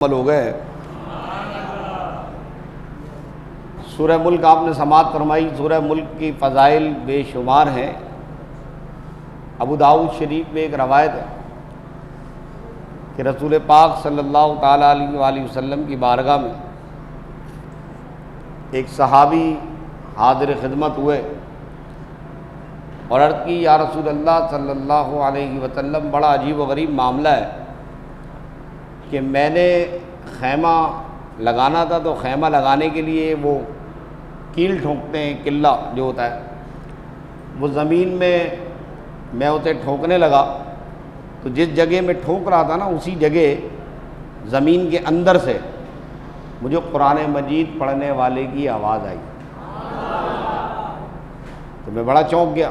ہو گئے۔ سورہ ملک آپ نے سماعت فرمائی۔ سورہ ملک کی فضائل بے شمار ہیں۔ ابو داؤد شریف میں ایک روایت ہے کہ رسول پاک صلی اللہ تعالیٰ علیہ وآلہ وسلم کی بارگاہ میں ایک صحابی حاضر خدمت ہوئے اور عرض کی، یا رسول اللہ صلی اللہ علیہ وسلم، بڑا عجیب و غریب معاملہ ہے کہ میں نے خیمہ لگانا تھا، تو خیمہ لگانے کے لیے وہ کیل ٹھونکتے ہیں، قلہ جو ہوتا ہے، وہ زمین میں اسے ٹھونکنے لگا تو جس جگہ میں ٹھونک رہا تھا نا، اسی جگہ زمین کے اندر سے مجھے قرآن مجید پڑھنے والے کی آواز آئی تو میں بڑا چونک گیا۔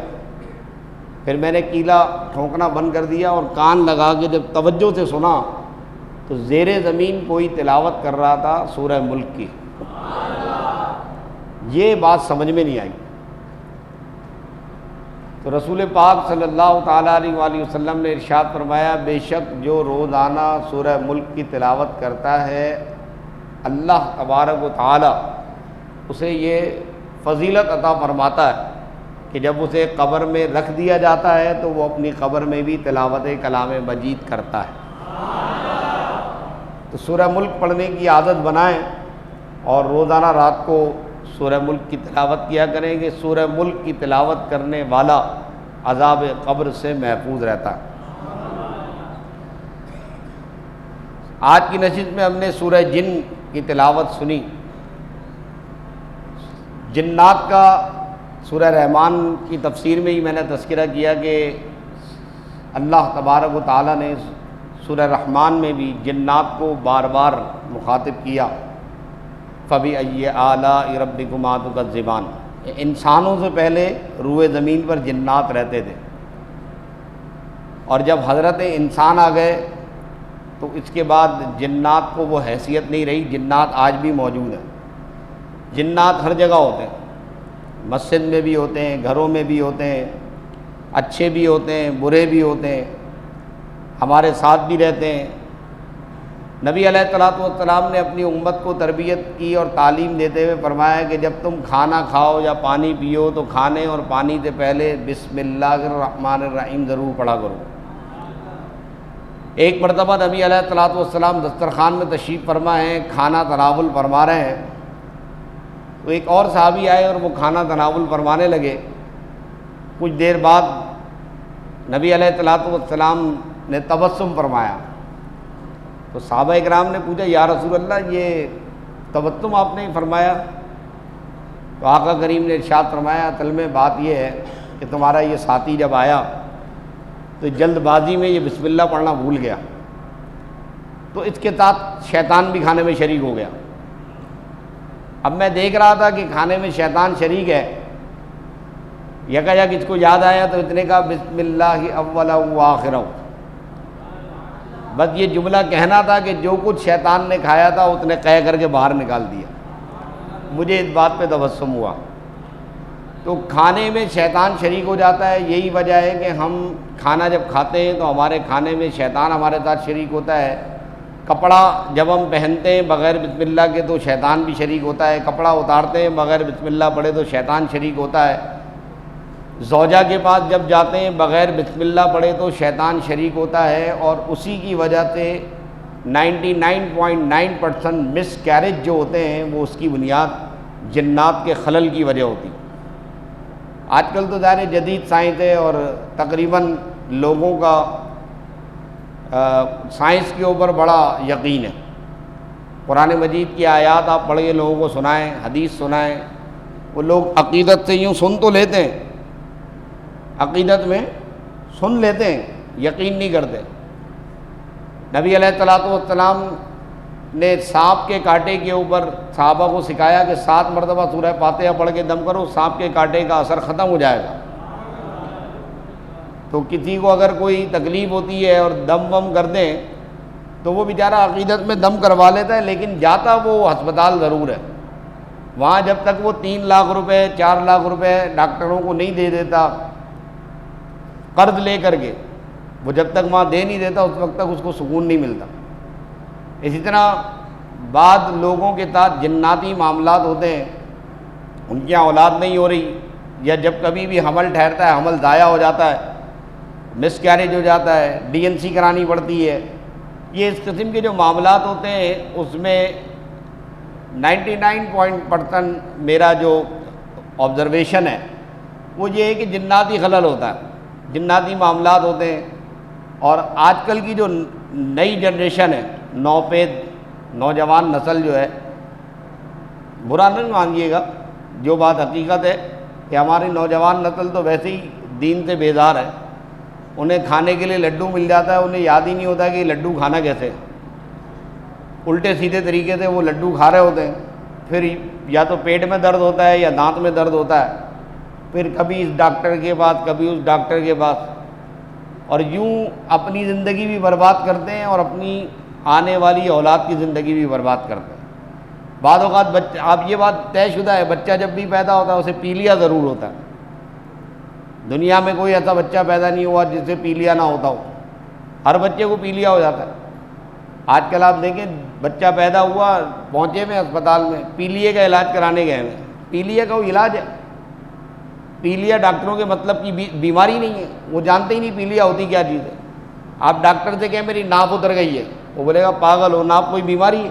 پھر میں نے کیلا ٹھونکنا بند کر دیا اور کان لگا کے جب توجہ سے سنا تو زیر زمین کوئی تلاوت کر رہا تھا سورہ ملک کی۔ یہ بات سمجھ میں نہیں آئی تو رسول پاک صلی اللہ تعالیٰ علیہ وآلہ وسلم نے ارشاد فرمایا، بے شک جو روزانہ سورہ ملک کی تلاوت کرتا ہے، اللہ تبارک و تعالیٰ اسے یہ فضیلت عطا فرماتا ہے کہ جب اسے قبر میں رکھ دیا جاتا ہے تو وہ اپنی قبر میں بھی تلاوت کلام مجید کرتا ہے۔ تو سورہ ملک پڑھنے کی عادت بنائیں اور روزانہ رات کو سورہ ملک کی تلاوت کیا کریں کہ سورہ ملک کی تلاوت کرنے والا عذاب قبر سے محفوظ رہتا ہے۔ آج کی نشست میں ہم نے سورہ جن کی تلاوت سنی۔ جنات کا سورہ رحمان کی تفسیر میں ہی میں نے تذکرہ کیا کہ اللہ تبارک و تعالیٰ نے سورہ رحمان میں بھی جنات کو بار بار مخاطب کیا، فَبِأَيِّ آلَاءِ رَبِّكُمَا تُكَذِّبَانِ۔ انسانوں سے پہلے روئے زمین پر جنات رہتے تھے، اور جب حضرت انسان آ گئے تو اس کے بعد جنات کو وہ حیثیت نہیں رہی۔ جنات آج بھی موجود ہیں۔ جنات ہر جگہ ہوتے ہیں، مسجد میں بھی ہوتے ہیں، گھروں میں بھی ہوتے ہیں، اچھے بھی ہوتے ہیں، برے بھی ہوتے ہیں، ہمارے ساتھ بھی رہتے ہیں۔ نبی علیہ الصلوۃ والسلام نے اپنی امت کو تربیت کی اور تعلیم دیتے ہوئے فرمایا کہ جب تم کھانا کھاؤ یا پانی پیو تو کھانے اور پانی سے پہلے بسم اللہ الرحمن الرحیم ضرور پڑھا کرو۔ ایک مرتبہ نبی علیہ الصلوۃ والسلام دسترخوان میں تشریف فرما ہیں، کھانا تناول فرما رہے ہیں، تو ایک اور صحابی آئے اور وہ کھانا تناول فرمانے لگے۔ کچھ دیر بعد نبی علیہ الصلوۃ والسلام نے تبسم فرمایا تو صحابہ اکرام نے پوچھا، یا رسول اللہ، یہ تبسم آپ نے فرمایا؟ تو آقا کریم نے ارشاد فرمایا، اصل میں بات یہ ہے کہ تمہارا یہ ساتھی جب آیا تو جلد بازی میں یہ بسم اللہ پڑھنا بھول گیا، تو اس کے ساتھ شیطان بھی کھانے میں شریک ہو گیا۔ اب میں دیکھ رہا تھا کہ کھانے میں شیطان شریک ہے، یکایک اس کو یاد آیا تو اتنے کا بسم اللہ اولہ و آخرہ، بس یہ جملہ کہنا تھا کہ جو کچھ شیطان نے کھایا تھا اتنے کہہ کر کے باہر نکال دیا۔ مجھے اس بات پہ تبسم ہوا۔ تو کھانے میں شیطان شریک ہو جاتا ہے، یہی وجہ ہے کہ ہم کھانا جب کھاتے ہیں تو ہمارے کھانے میں شیطان ہمارے ساتھ شریک ہوتا ہے۔ کپڑا جب ہم پہنتے ہیں بغیر بسم اللہ کے تو شیطان بھی شریک ہوتا ہے، کپڑا اتارتے ہیں بغیر بسم اللہ پڑھے تو شیطان شریک ہوتا ہے۔ زوجہ کے پاس جب جاتے ہیں بغیر بسم اللہ پڑھے تو شیطان شریک ہوتا ہے، اور اسی کی وجہ سے 99.9% مس کیریج جو ہوتے ہیں وہ اس کی بنیاد جنات کے خلل کی وجہ ہوتی ہے۔ آج کل تو ظاہر جدید سائنس ہے اور تقریباً لوگوں کا سائنس کے اوپر بڑا یقین ہے۔ قرآن مجید کی آیات آپ پڑھ کے لوگوں کو سنائیں، حدیث سنائیں، وہ لوگ عقیدت سے یوں سن تو لیتے ہیں، عقیدت میں سن لیتے ہیں، یقین نہیں کرتے۔ نبی علیہ الصلوۃ والسلام نے سانپ کے کانٹے کے اوپر صحابہ کو سکھایا کہ 7 مرتبہ سورہ فاتحہ پڑھ کے دم کرو، سانپ کے کانٹے کا اثر ختم ہو جائے گا۔ تو کسی کو اگر کوئی تکلیف ہوتی ہے اور دم وم کر دیں تو وہ بیچارہ عقیدت میں دم کروا لیتا ہے، لیکن جاتا وہ ہسپتال ضرور ہے۔ وہاں جب تک وہ 3 لاکھ روپے 4 لاکھ روپے ڈاکٹروں کو نہیں دے دیتا قرض لے کر کے، وہ جب تک وہاں دے نہیں دیتا اس وقت تک اس کو سکون نہیں ملتا۔ اسی طرح بعض لوگوں کے ساتھ جناتی معاملات ہوتے ہیں، ان کی اولاد نہیں ہو رہی، یا جب کبھی بھی حمل ٹھہرتا ہے حمل ضائع ہو جاتا ہے، مس کیریج ہو جاتا ہے، ڈی این سی کرانی پڑتی ہے، یہ اس قسم کے جو معاملات ہوتے ہیں اس میں 99% میرا جو آبزرویشن ہے وہ یہ ہے کہ جناتی خلل ہوتا ہے، جناتی معاملات ہوتے ہیں۔ اور آج کل کی جو نئی جنریشن ہے، نوپید نوجوان نسل جو ہے، برا نہیں مانگیے گا، جو بات حقیقت ہے کہ ہماری نوجوان نسل تو ویسے ہی دین سے بیزار ہے، انہیں کھانے کے لیے لڈو مل جاتا ہے، انہیں یاد ہی نہیں ہوتا کہ یہ لڈو کھانا کیسے، الٹے سیدھے طریقے سے وہ لڈو کھا رہے ہوتے ہیں، پھر یا تو پیٹ میں درد ہوتا ہے یا دانت میں درد ہوتا ہے، پھر کبھی اس ڈاکٹر کے پاس کبھی اس ڈاکٹر کے پاس، اور یوں اپنی زندگی بھی برباد کرتے ہیں اور اپنی آنے والی اولاد کی زندگی بھی برباد کرتے ہیں۔ بعض اوقات آپ یہ بات طے شدہ ہے، بچہ جب بھی پیدا ہوتا ہے اسے پیلیا ضرور ہوتا ہے، دنیا میں کوئی ایسا بچہ پیدا نہیں ہوا جس سے پیلیا نہ ہوتا ہو، ہر بچے کو پیلیا ہو جاتا ہے۔ آج کل آپ دیکھیں بچہ پیدا ہوا، پہنچے میں اسپتال میں، پیلیے کا علاج کرانے گئے ہیں، پیلیا کا وہ علاج ہے، پیلیا ڈاکٹروں کے مطلب کی بیماری نہیں ہے، وہ جانتے ہی نہیں پیلیا ہوتی کیا چیز ہے۔ آپ ڈاکٹر سے کہیں میری ناپ اتر گئی ہے، وہ بولے گا پاگل ہو، ناپ کوئی بیماری ہے؟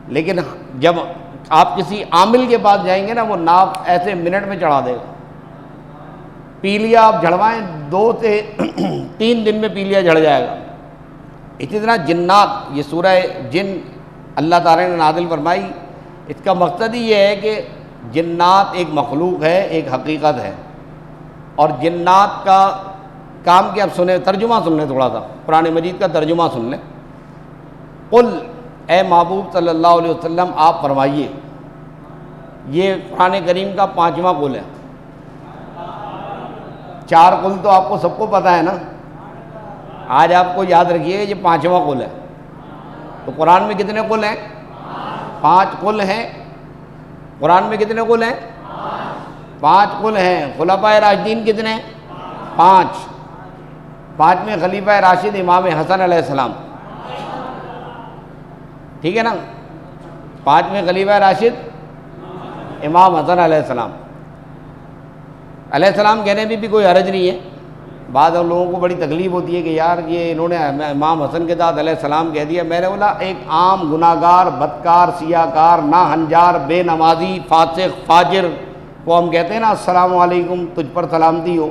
لیکن جب آپ کسی عامل کے پاس جائیں گے نا، وہ ناپ ایسے منٹ میں چڑھا دے گا۔ پیلیا آپ جھڑوائیں 2 سے 3 دن میں پیلیا جھڑ جائے گا۔ اسی طرح جنات، یہ سورہ جن اللہ تعالیٰ نے نازل فرمائی، اس کا مقصد ہی یہ ہے کہ جنات ایک مخلوق ہے، ایک حقیقت ہے، اور جنات کا کام کیا؟ اب سنیں، ترجمہ سن لیں تھوڑا سا، قرآن مجید کا ترجمہ سن لیں۔ قل، اے محبوب صلی اللہ علیہ وسلم آپ فرمائیے، یہ قرآن کریم کا 5واں قل ہے۔ 4 قل تو آپ کو سب کو پتہ ہے نا، آج آپ کو یاد رکھیے یہ 5واں قل ہے۔ تو قرآن میں کتنے قل ہیں؟ 5 قل ہیں۔ قرآن میں کتنے قل ہیں؟ 5 قل ہیں۔ خلفائے راشدین کتنے؟ 5 میں خلیفہ راشد امام حسن علیہ السلام، ٹھیک ہے نا؟ 5 میں خلیفہ راشد امام حسن علیہ السلام، علیہ السلام کہنے میں بھی کوئی حرج نہیں ہے۔ بعض لوگوں کو بڑی تکلیف ہوتی ہے کہ یار یہ انہوں نے امام حسن کے ساتھ علیہ السلام کہہ دیا۔ میں نے بولا ایک عام گناہ گار، بدکار، سیاہ کار، ناہنجار، بے نمازی، فاسق، فاجر کو ہم کہتے ہیں نا السلام علیکم، تجھ پر سلامتی ہو،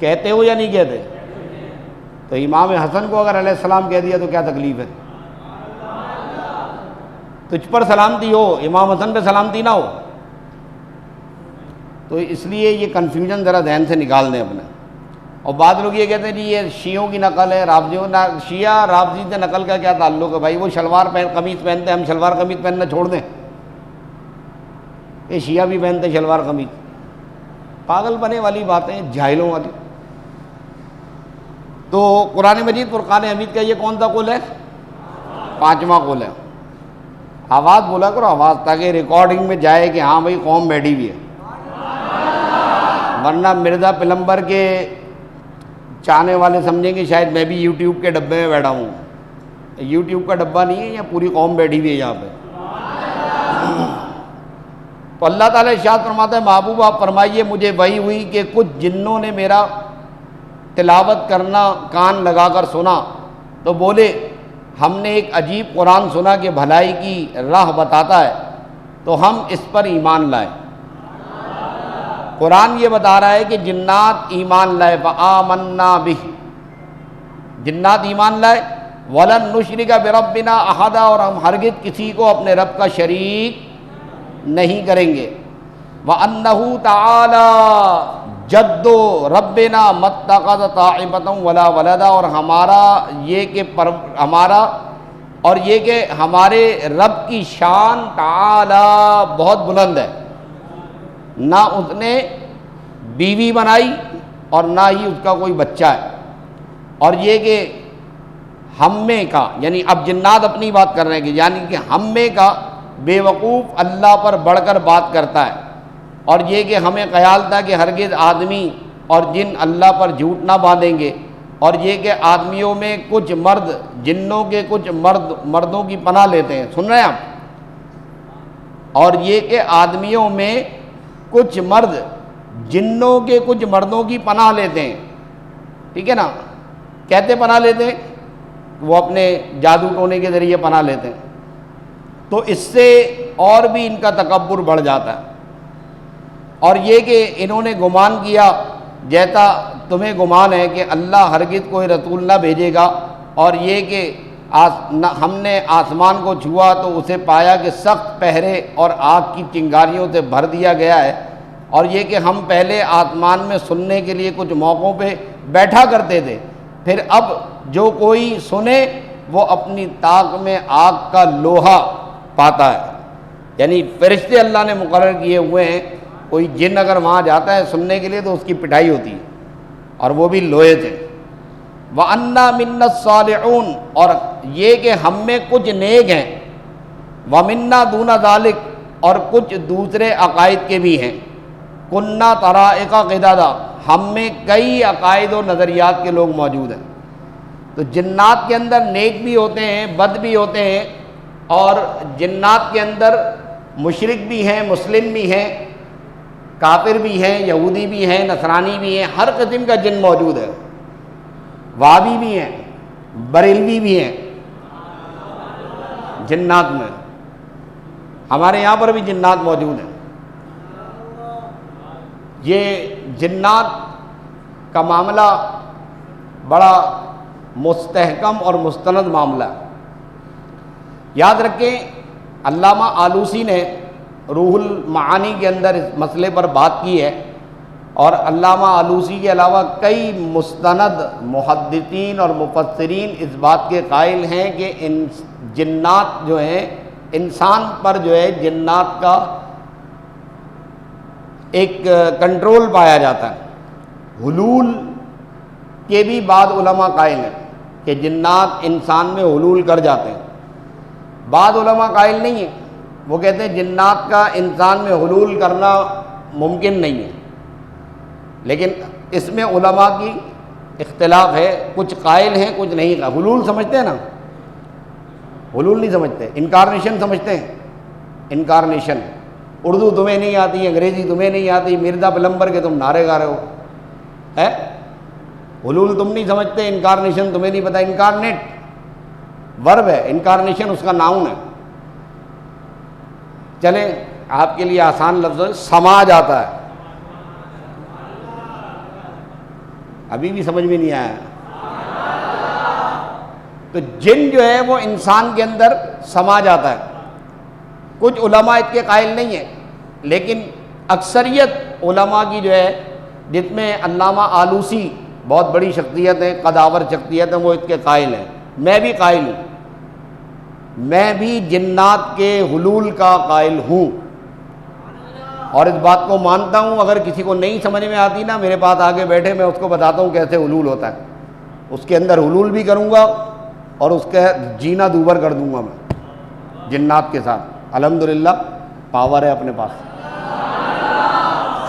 کہتے ہو یا نہیں کہتے؟ تو امام حسن کو اگر علیہ السلام کہہ دیا تو کیا تکلیف ہے؟ تجھ پر سلامتی ہو، امام حسن پہ سلامتی نہ ہو۔ تو اس لیے یہ کنفیوژن ذرا ذہن سے نکال دیں اپنے۔ اور بعض لوگ یہ کہتے ہیں جی یہ شیعوں کی نقل ہے، رافضیوں، شیعہ رافضی سے نقل کا کیا تعلق ہے بھائی؟ وہ شلوار قمیض پہنتے ہیں، ہم شلوار قمیض پہننا چھوڑ دیں؟ یہ شیعہ بھی پہنتے ہیں شلوار قمیض، پاگل بنے والی باتیں، جاہلوں والی۔ تو قرآن مجید فرقان حمید کا یہ کون سا قول ہے؟ 5واں قول ہے۔ آواز بولا کرو، آواز، تاکہ ریکارڈنگ میں جائے کہ ہاں بھائی قوم بیٹھی بھی ہے، ورنہ مرزا پلمبر کے چاہنے والے سمجھیں گے شاید میں بھی یوٹیوب کے ڈبے میں بیٹھا ہوں۔ یوٹیوب کا ڈبہ نہیں ہے، یہ پوری قوم بیٹھی ہوئی ہے یہاں پہ۔ تو اللہ تعالیٰ ارشاد فرماتا ہے محبوب آپ فرمائیے مجھے وحی ہوئی کہ کچھ جنوں نے میرا تلاوت کرنا کان لگا کر سنا تو بولے ہم نے ایک عجیب قرآن سنا کہ بھلائی کی راہ بتاتا ہے، تو ہم اس پر ایمان لائے۔ قرآن یہ بتا رہا ہے کہ جنات ایمان لائے، فآمنا بہ، جنات ایمان لائے، وَلَن نُشْرِكَ بِرَبِّنَا أَحَدًا، اور ہم ہرگز کسی کو اپنے رب کا شریک نہیں کریں گے۔ وَأَنَّهُ تَعَالَى جد ربنا مَتَّخَذَ صَاحِبَةً وَلَا وَلَدًا، اور یہ کہ ہمارے رب کی شان تعالی بہت بلند ہے، نہ اس نے بیوی بنائی اور نہ ہی اس کا کوئی بچہ ہے۔ اور یہ کہ ہمیں کا، یعنی اب جنات اپنی بات کر رہے ہیں کہ یعنی کہ ہمیں کا بے وقوف اللہ پر بڑھ کر بات کرتا ہے، اور یہ کہ ہمیں خیال تھا کہ ہرگز آدمی اور جن اللہ پر جھوٹ نہ باندھیں گے، اور یہ کہ آدمیوں میں کچھ مرد جنوں کے کچھ مردوں کی پناہ لیتے ہیں. سن رہے ہیں آپ؟ اور یہ کہ آدمیوں میں کچھ مرد جنوں کے کچھ مردوں کی پناہ لیتے ہیں. ٹھیک ہے نا؟ کہتے پناہ لیتے ہیں، وہ اپنے جادو ٹونے کے ذریعے پناہ لیتے ہیں. تو اس سے اور بھی ان کا تکبر بڑھ جاتا ہے. اور یہ کہ انہوں نے گمان کیا جیسا تمہیں گمان ہے کہ اللہ ہرگز کوئی رسول نہ بھیجے گا، اور یہ کہ ہم نے آسمان کو چھوا تو اسے پایا کہ سخت پہرے اور آگ کی چنگاریوں سے بھر دیا گیا ہے، اور یہ کہ ہم پہلے آسمان میں سننے کے لیے کچھ موقعوں پہ بیٹھا کرتے تھے، پھر اب جو کوئی سنے وہ اپنی طاق میں آگ کا لوہا پاتا ہے. یعنی فرشتے اللہ نے مقرر کیے ہوئے ہیں، کوئی جن اگر وہاں جاتا ہے سننے کے لیے تو اس کی پٹائی ہوتی ہے، اور وہ بھی لوہے سے. وَأَنَّا مِنَّا الصَّالِحُونَ، اور یہ کہ ہم میں کچھ نیک ہیں. وَمِنَّا دُونَ ذَلِكَ، اور کچھ دوسرے عقائد کے بھی ہیں. كُنَّا طَرَائِقَ قِدَدًا، ہم میں کئی عقائد و نظریات کے لوگ موجود ہیں. تو جنات کے اندر نیک بھی ہوتے ہیں، بد بھی ہوتے ہیں، اور جنات کے اندر مشرک بھی ہیں، مسلم بھی ہیں، کافر بھی ہیں، یہودی بھی ہیں، نصرانی بھی ہیں، ہر قسم کا جن موجود ہے. وہابی بھی ہیں، بریلوی بھی ہیں جنات میں. ہمارے یہاں پر بھی جنات موجود ہیں. یہ جنات کا معاملہ بڑا مستحکم اور مستند معاملہ ہے. یاد رکھیں علامہ آلوسی نے روح المعانی کے اندر اس مسئلے پر بات کی ہے، اور علامہ آلوسی کے علاوہ کئی مستند محدثین اور مفسرین اس بات کے قائل ہیں کہ ان جنات جو ہیں، انسان پر جو ہے جنات کا ایک کنٹرول پایا جاتا ہے. حلول کے بھی بعض علماء قائل ہیں کہ جنات انسان میں حلول کر جاتے ہیں. بعض علماء قائل نہیں ہیں، وہ کہتے ہیں جنات کا انسان میں حلول کرنا ممکن نہیں ہے. لیکن اس میں علماء کی اختلاف ہے، کچھ قائل ہیں کچھ نہیں. حلول سمجھتے ہیں نا؟ حلول نہیں سمجھتے، انکارنیشن سمجھتے ہیں. انکارنیشن اردو تمہیں نہیں آتی، انگریزی تمہیں نہیں آتی، مرزا پلمبر کے تم نعرے گا رہے ہو ہے. حلول تم نہیں سمجھتے، انکارنیشن تمہیں نہیں پتہ. انکارنیٹ ورب ہے، انکارنیشن اس کا ناؤن ہے. چلیں آپ کے لیے آسان لفظ ہے، سما جاتا ہے. ابھی بھی سمجھ میں نہیں آیا. تو جن جو ہے وہ انسان کے اندر سما جاتا ہے. کچھ علماء اس کے قائل نہیں ہیں، لیکن اکثریت علماء کی جو ہے، جس میں علامہ آلوسی بہت بڑی شخصیت ہیں، قداور شخصیت ہیں، وہ اس کے قائل ہیں. میں بھی قائل ہوں، میں بھی جنات کے حلول کا قائل ہوں، اور اس بات کو مانتا ہوں. اگر کسی کو نہیں سمجھ میں آتی نا، میرے پاس آگے بیٹھے، میں اس کو بتاتا ہوں کیسے حلول ہوتا ہے. اس کے اندر حلول بھی کروں گا اور اس کا جینا دوبر کر دوں گا میں جنات کے ساتھ. الحمدللہ پاور ہے اپنے پاس.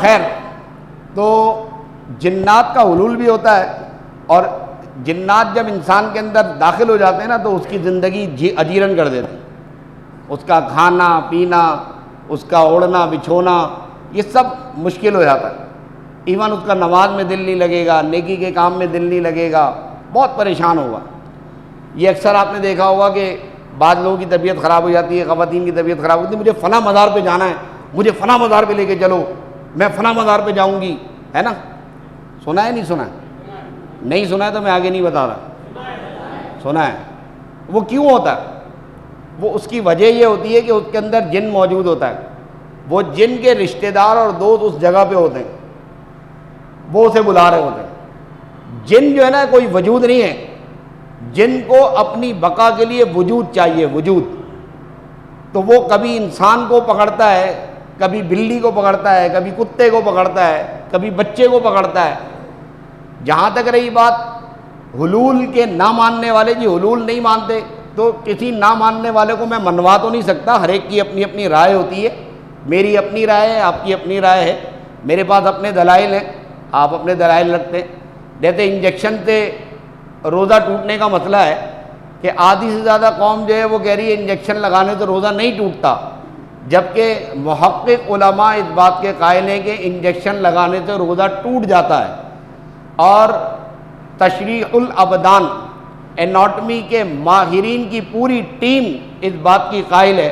خیر، تو جنات کا حلول بھی ہوتا ہے، اور جنات جب انسان کے اندر داخل ہو جاتے ہیں نا تو اس کی زندگی اجیرن کر دیتے ہیں. اس کا کھانا پینا، اس کا اوڑھنا بچھونا، یہ سب مشکل ہو جاتا ہے. ایون اس کا نماز میں دل نہیں لگے گا، نیکی کے کام میں دل نہیں لگے گا، بہت پریشان ہوگا. یہ اکثر آپ نے دیکھا ہوگا کہ بعض لوگوں کی طبیعت خراب ہو جاتی ہے، خواتین کی طبیعت خراب ہوتی ہے، مجھے فلاں مزار پہ جانا ہے، مجھے فلاں مزار پہ لے کے چلو، میں فلاں مزار پہ جاؤں گی، ہے نا؟ سنا ہے نہیں سنا ہے؟ نہیں سنا ہے تو میں آگے نہیں بتا رہا. سنا ہے. وہ کیوں ہوتا ہے؟ وہ اس کی وجہ یہ ہوتی ہے کہ اس کے اندر جن موجود ہوتا ہے. وہ جن کے رشتہ دار اور دوست اس جگہ پہ ہوتے ہیں، وہ اسے بلا رہے ہوتے ہیں. جن جو ہے نا کوئی وجود نہیں ہے، جن کو اپنی بقا کے لیے وجود چاہیے، وجود. تو وہ کبھی انسان کو پکڑتا ہے، کبھی بلی کو پکڑتا ہے، کبھی کتے کو پکڑتا ہے، کبھی بچے کو پکڑتا ہے. جہاں تک رہی بات حلول کے نہ ماننے والے، جی حلول نہیں مانتے، تو کسی نہ ماننے والے کو میں منوا تو نہیں سکتا. ہر ایک کی اپنی اپنی رائے ہوتی ہے. میری اپنی رائے ہے، آپ کی اپنی رائے ہے. میرے پاس اپنے دلائل ہیں، آپ اپنے دلائل رکھتے ہیں. جیسے انجیکشن سے روزہ ٹوٹنے کا مسئلہ ہے کہ آدھی سے زیادہ قوم جو ہے وہ کہہ رہی ہے انجیکشن لگانے تو روزہ نہیں ٹوٹتا، جبکہ محقق علماء اس بات کے قائل ہیں کہ انجیکشن لگانے سے روزہ ٹوٹ جاتا ہے، اور تشریح الابدان اناٹمی کے ماہرین کی پوری ٹیم اس بات کی قائل ہے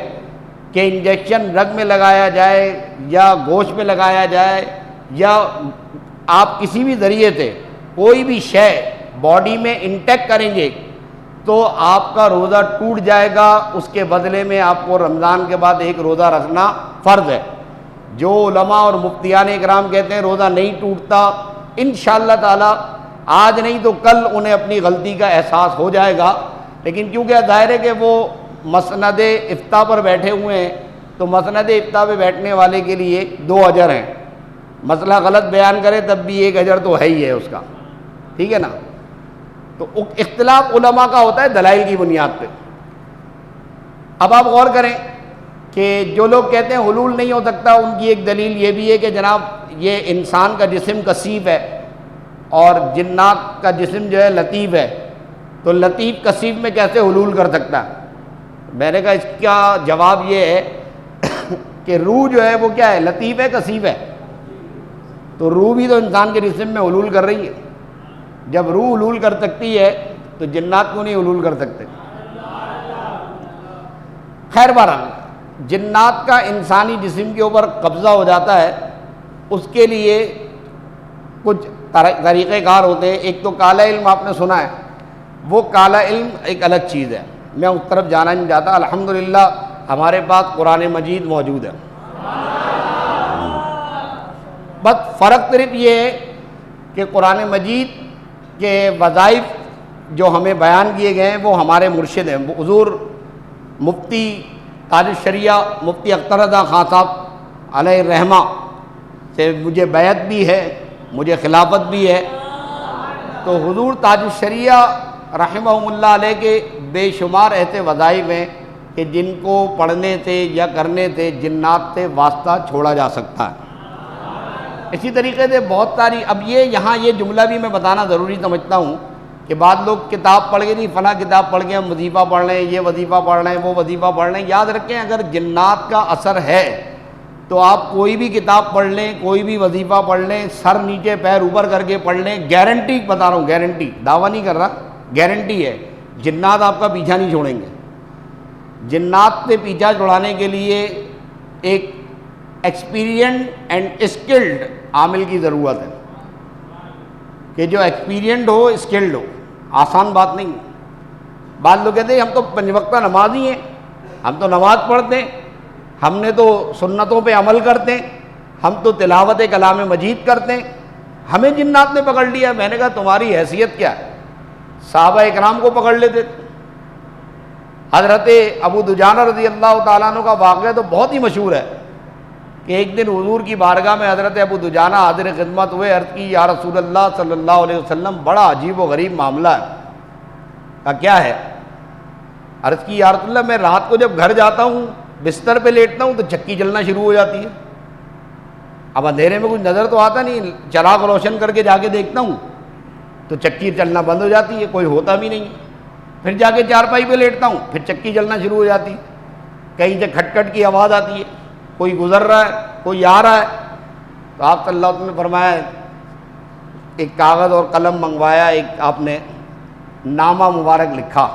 کہ انجیکشن رگ میں لگایا جائے یا گوشت میں لگایا جائے یا آپ کسی بھی ذریعے سے کوئی بھی شے باڈی میں انٹیک کریں گے تو آپ کا روزہ ٹوٹ جائے گا، اس کے بدلے میں آپ کو رمضان کے بعد ایک روزہ رکھنا فرض ہے۔ جو علماء اور مفتیان اکرام کہتے ہیں روزہ نہیں ٹوٹتا، انشاءاللہ تعالی آج نہیں تو کل انہیں اپنی غلطی کا احساس ہو جائے گا، لیکن کیونکہ ظاہر ہے کہ وہ مسند افتاء پر بیٹھے ہوئے ہیں تو مسند افتاء پہ بیٹھنے والے کے لیے 2 اجر ہیں، مسئلہ غلط بیان کرے تب بھی 1 اجر تو ہے ہی ہے اس کا، ٹھیک ہے نا۔ تو اختلاف علماء کا ہوتا ہے دلائل کی بنیاد پہ۔ اب آپ غور کریں کہ جو لوگ کہتے ہیں حلول نہیں ہو سکتا، ان کی ایک دلیل یہ بھی ہے کہ جناب یہ انسان کا جسم کثیف ہے اور جنات کا جسم جو ہے لطیف ہے، تو لطیف کثیف میں کیسے حلول کر سکتا ہے؟ میں نے کہا اس کا جواب یہ ہے کہ روح جو ہے وہ کیا ہے، لطیف ہے کثیف ہے؟ تو روح بھی تو انسان کے جسم میں حلول کر رہی ہے۔ جب روح حلول کر سکتی ہے تو جنات کیوں نہیں حلول کر سکتے؟ خیر بہرحال جنات کا انسانی جسم کے اوپر قبضہ ہو جاتا ہے، اس کے لیے کچھ طریقہ کار ہوتے ہیں۔ ایک تو کالا علم آپ نے سنا ہے، وہ کالا علم ایک الگ چیز ہے، میں اس طرف جانا نہیں چاہتا۔ الحمدللہ ہمارے پاس قرآن مجید موجود ہے، بس فرق صرف یہ ہے کہ قرآن مجید کے وظائف جو ہمیں بیان کیے گئے ہیں وہ ہمارے مرشد ہیں، حضور مفتی تاج الشریعہ مفتی اختر رضا خان صاحب علیہ الرحمہ سے مجھے بیعت بھی ہے، مجھے خلافت بھی ہے۔ تو حضور تاج الشریعہ رحمہم اللہ علیہ کے بے شمار ایسے وظائف ہیں کہ جن کو پڑھنے سے یا کرنے سے جنات سے واسطہ چھوڑا جا سکتا ہے۔ اسی طریقے سے بہت ساری، اب یہاں یہ جملہ بھی میں بتانا ضروری سمجھتا ہوں کہ بعض لوگ کتاب پڑھ کے نہیں، فلاں کتاب پڑھ کے ہم وظیفہ پڑھ رہے ہیں، یہ وظیفہ پڑھ رہے ہیں، وہ وظیفہ پڑھ رہے ہیں۔ یاد رکھیں اگر جنات کا اثر ہے تو آپ کوئی بھی کتاب پڑھ لیں، کوئی بھی وظیفہ پڑھ لیں، سر نیچے پیر اوپر کر کے پڑھ لیں، گارنٹی بتا رہا ہوں، گارنٹی، دعویٰ نہیں کر رہا، گارنٹی ہے جنات آپ کا پیچھا نہیں چھوڑیں گے۔ جنات سے پیچھا چھڑانے کے لیے ایک ایکسپیرینڈ اینڈ اسکلڈ عامل کی ضرورت ہے کہ جو ایکسپیرینڈ ہو، اسکلڈ ہو، آسان بات نہیں ہے۔ بعض لوگ کہتے ہیں ہم تو 5 وقتہ نمازی ہیں، ہم تو نماز پڑھتے ہیں، ہم نے تو سنتوں پہ عمل کرتے ہیں، ہم تو تلاوت کلام مجید کرتے ہیں، ہمیں جنات نے پکڑ لیا۔ میں نے کہا تمہاری حیثیت کیا ہے؟ صحابہ اکرام کو پکڑ لیتے تھے۔ حضرت ابو دجانہ رضی اللہ تعالیٰ عنہ کا واقعہ تو بہت ہی مشہور ہے کہ ایک دن حضور کی بارگاہ میں حضرت ابو دجانہ حاضر خدمت ہوئے، عرض کی یا رسول اللہ صلی اللہ علیہ وسلم بڑا عجیب و غریب معاملہ ہے۔ کہا کیا ہے؟ عرض کی یا رسول اللہ میں رات کو جب گھر جاتا ہوں بستر پہ لیٹتا ہوں تو چکی جلنا شروع ہو جاتی ہے۔ اب اندھیرے میں کچھ نظر تو آتا نہیں، چراغ روشن کر کے جا کے دیکھتا ہوں تو چکی چلنا بند ہو جاتی ہے، کوئی ہوتا بھی نہیں۔ پھر جا کے چارپائی پہ لیٹتا ہوں، پھر چکی چلنا شروع ہو جاتی ہے، کہیں سے کھٹ کھٹ کی آواز آتی ہے، کوئی گزر رہا ہے، کوئی آ رہا ہے۔ تو آپ صلی اللہ علیہ وسلم نے فرمایا، ایک کاغذ اور قلم منگوایا، ایک آپ نے نامہ مبارک لکھا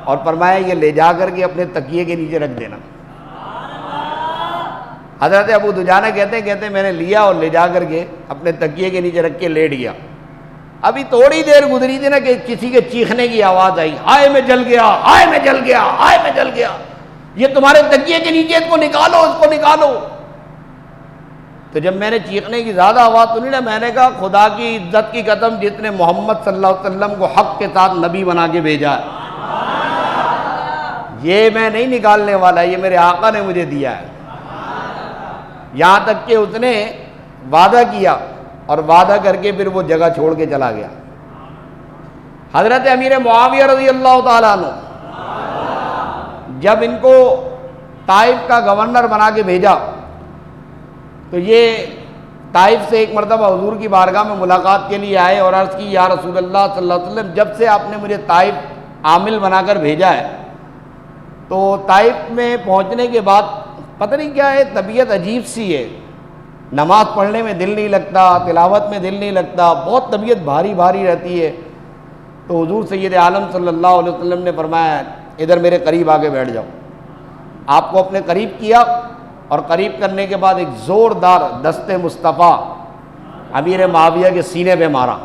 اور فرمایا یہ لے جا کر کے اپنے تکیے کے نیچے رکھ دینا۔ حضرت ابو دجانہ کہتے ہیں میں نے لیا اور لے جا کر کے اپنے تکیے کے نیچے رکھ کے لیٹ گیا۔ ابھی تھوڑی دیر گزری تھی نا کہ کسی کے چیخنے کی آواز آئی، آئے میں جل گیا، آئے میں جل گیا، آئے میں جل گیا، یہ تمہارے تکیے کے نیچے، اس کو نکالو، اس کو نکالو۔ تو جب میں نے چیخنے کی زیادہ آواز سنی نا، میں نے کہا خدا کی عزت کی قسم جس نے محمد صلی اللہ علیہ وسلم کو حق کے ساتھ نبی بنا کے بھیجا ہے، یہ میں نہیں نکالنے والا، یہ میرے آقا نے مجھے دیا ہے۔ یہاں تک کہ اس نے وعدہ کیا اور وعدہ کر کے پھر وہ جگہ چھوڑ کے چلا گیا۔ حضرت امیر معاویہ رضی اللہ تعالیٰ عنہ جب ان کو طائف کا گورنر بنا کے بھیجا تو یہ طائف سے ایک مرتبہ حضور کی بارگاہ میں ملاقات کے لیے آئے اور عرض کی یا رسول اللہ صلی اللہ علیہ وسلم، جب سے آپ نے مجھے طائف عامل بنا کر بھیجا ہے تو طائف میں پہنچنے کے بعد پتہ نہیں کیا ہے، طبیعت عجیب سی ہے، نماز پڑھنے میں دل نہیں لگتا، تلاوت میں دل نہیں لگتا، بہت طبیعت بھاری بھاری رہتی ہے۔ تو حضور سید عالم صلی اللہ علیہ وسلم نے فرمایا ادھر میرے قریب آگے بیٹھ جاؤ۔ آپ کو اپنے قریب کیا اور قریب کرنے کے بعد ایک زوردار دست مصطفیٰ امیر معاویہ کے سینے پہ مارا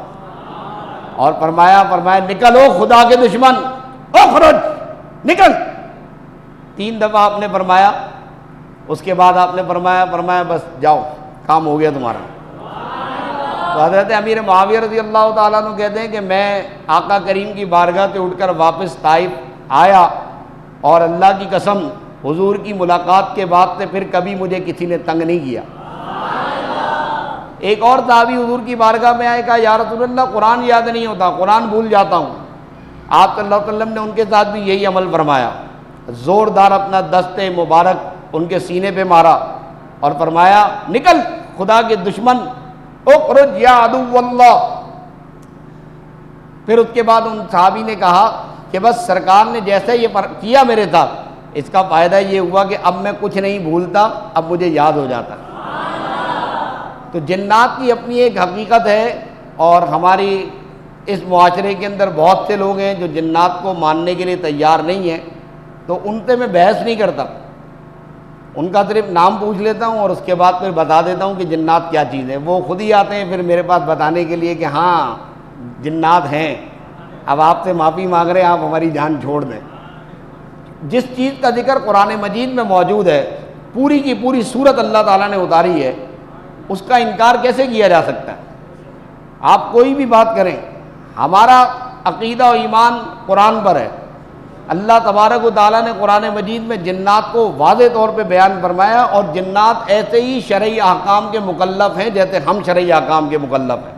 اور فرمایا نکلو خدا کے دشمن، اخرج، نکل۔ 3 دفعہ آپ نے فرمایا، اس کے بعد آپ نے فرمایا بس جاؤ، کام ہو گیا تمہارا۔ تو حضرت امیر معاویہ رضی اللہ تعالیٰ عنہ کہتے ہیں کہ میں آقا کریم کی بارگاہ سے اٹھ کر واپس طائف آیا اور اللہ کی قسم حضور کی ملاقات کے بعد سے پھر کبھی مجھے کسی نے تنگ نہیں کیا۔ ایک اور صحابی حضور کی بارگاہ میں آئے، کہا یا رسول اللہ قرآن یاد نہیں ہوتا، قرآن بھول جاتا ہوں۔ آپ صلی اللہ علیہ وسلم نے ان کے ساتھ بھی یہی عمل فرمایا، زوردار اپنا دست مبارک ان کے سینے پہ مارا اور فرمایا نکل خدا کے دشمن، اخرج یا عدو اللہ۔ پھر اس کے بعد ان صحابی نے کہا کہ بس سرکار نے جیسے یہ کیا میرے ساتھ، اس کا فائدہ یہ ہوا کہ اب میں کچھ نہیں بھولتا، اب مجھے یاد ہو جاتا۔ تو جنات کی اپنی ایک حقیقت ہے، اور ہماری اس معاشرے کے اندر بہت سے لوگ ہیں جو جنات کو ماننے کے لیے تیار نہیں ہیں، تو ان سے میں بحث نہیں کرتا، ان کا صرف نام پوچھ لیتا ہوں اور اس کے بعد پھر بتا دیتا ہوں کہ جنات کیا چیز ہے۔ وہ خود ہی آتے ہیں پھر میرے پاس بتانے کے لیے کہ ہاں جنات ہیں، اب آپ سے معافی مانگ رہے ہیں، آپ ہماری جان چھوڑ دیں۔ جس چیز کا ذکر قرآن مجید میں موجود ہے، پوری کی پوری سورت اللہ تعالیٰ نے اتاری ہے، اس کا انکار کیسے کیا جا سکتا ہے؟ آپ کوئی بھی بات کریں، ہمارا عقیدہ و ایمان قرآن پر ہے۔ اللہ تبارک و تعالیٰ نے قرآن مجید میں جنات کو واضح طور پہ بیان فرمایا، اور جنات ایسے ہی شرعی احکام کے مکلف ہیں جیسے ہم شرعی احکام کے مکلف ہیں۔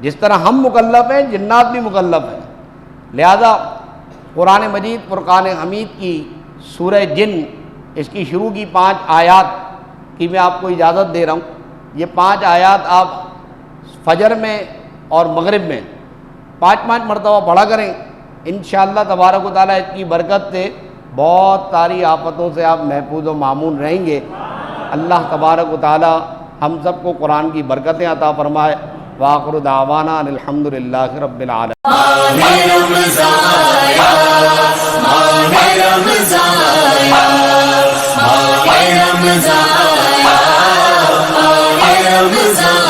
جس طرح ہم مکلف ہیں جنات بھی مکلف ہیں۔ لہذا قرآن مجید فرقان حمید کی سورہ جن، اس کی شروع کی 5 آیات کی میں آپ کو اجازت دے رہا ہوں۔ یہ 5 آیات آپ فجر میں اور مغرب میں 5 مرتبہ پڑھا کریں، انشاءاللہ تبارک و تعالیٰ اس کی برکت سے بہت ساری آفتوں سے آپ محفوظ و معمون رہیں گے۔ اللہ تبارک و تعالیٰ ہم سب کو قرآن کی برکتیں عطا فرمائے۔ وآخر دعوانا ان الحمدللہ رب العالمین۔ رمضان